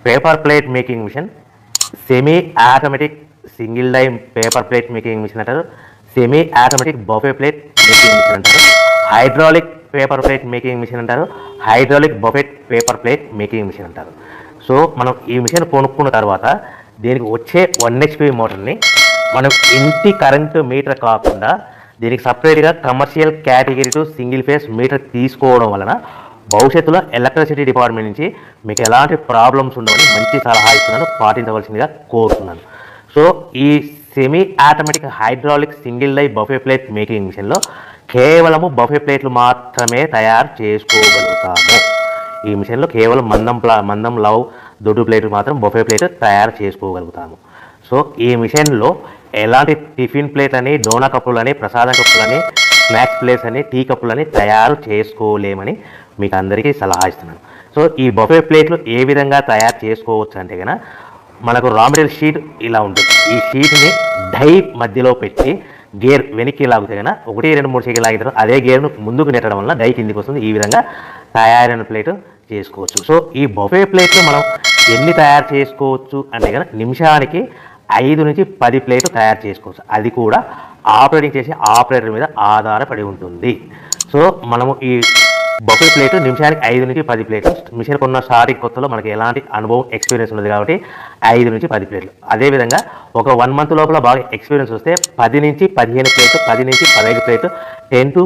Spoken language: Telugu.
Paper plate making machine, semi automatic single die paper plate making machine అంటారు, semi automatic buffet plate making machine అంటారు, hydraulic paper plate making machine అంటారు, hydraulic buffet paper plate making machine అంటారు. సో మనం ఈ మిషన్ కొనుక్కున్న తర్వాత దీనికి వచ్చే 1 HP మోటార్ని మనం ఇంటి కరెంటు మీటర్ కాకుండా దీనికి సపరేట్గా commercial category to single phase metre తీసుకోవడం వలన భవిష్యత్తులో ఎలక్ట్రిసిటీ డిపార్ట్మెంట్ నుంచి మీకు ఎలాంటి ప్రాబ్లమ్స్ ఉండవని మంచి సలహా ఇస్తున్నాను, పాటించవలసిందిగా కోరుతున్నాను. సో ఈ semi automatic hydraulic single die buffet plate making మిషన్లో కేవలము బఫే ప్లేట్లు మాత్రమే తయారు చేసుకోగలుగుతాము. ఈ మిషన్లో కేవలం మందం లవ్ దొడ్డు ప్లేట్లు మాత్రం బఫే ప్లేట్ తయారు చేసుకోగలుగుతాము. సో ఈ మిషన్లో ఎలాంటి టిఫిన్ ప్లేట్లని, డోనా కప్పులని, ప్రసాదం కప్పులని, స్నాక్స్ ప్లేట్స్ అని, టీ కప్పులని తయారు చేసుకోలేమని మీకు అందరికీ సలహా ఇస్తున్నాను. సో ఈ బఫే ప్లేట్లు ఏ విధంగా తయారు చేసుకోవచ్చు అంటే కనుక మనకు రా మెటీరియల్ షీట్ ఇలా ఉంటుంది. ఈ షీట్ని డై మధ్యలో పెట్టి గేర్ వెనక్కి లాగితే కనుక 1, 2, 3 సెకండ్లు లాగిన తర్వాత అదే గేర్ను ముందుకు నెట్టడం వల్ల డై కిందికి వస్తుంది. ఈ విధంగా తయారైన ప్లేట్ చేసుకోవచ్చు. సో ఈ బఫే ప్లేట్లు మనం ఎన్ని తయారు చేసుకోవచ్చు అంటే కనుక నిమిషానికి 5 నుంచి 10 ప్లేట్లు తయారు చేసుకోవచ్చు. అది కూడా ఆపరేటింగ్ చేసే ఆపరేటర్ మీద ఆధారపడి ఉంటుంది. సో మనము ఈ బఫే ప్లేట్ నిమిషానికి 5 నుంచి 10 ప్లేట్లు. మిషన్ కొన్న స్టార్టింగ్ కొత్తలో మనకి ఎలాంటి అనుభవం ఎక్స్పీరియన్స్ ఉన్నది కాబట్టి 5 నుంచి 10 ప్లేట్లు. అదేవిధంగా ఒక 1 మంత్ లోపల బాగా ఎక్స్పీరియన్స్ వస్తే 10 నుంచి 15 ప్లేట్లు, 10 నుంచి 15 ప్లేట్లు, 10 to